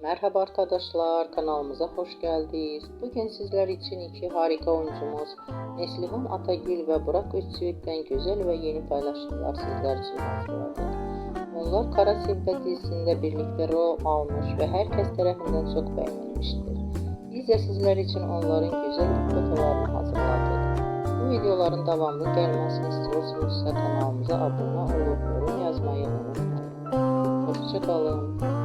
Merhaba arkadaşlar, kanalımıza hoş geldiniz. Bugün sizler için iki harika oyuncumuz Neslihan Atagül ve Burak Özçivit'ten güzel ve yeni paylaşımlar sizler için hazırladık. Onlar Kara Sevda dizisinde birlikte rol almış ve herkes tarafından çok beğenilmiştir. Biz de sizler için onların güzel fotoğraflarını hazırladık. Bu videoların devamlı gelmesini istiyorsanız kanalımıza abone olup yorum yazmayı unutmayın. Hoşça kalın.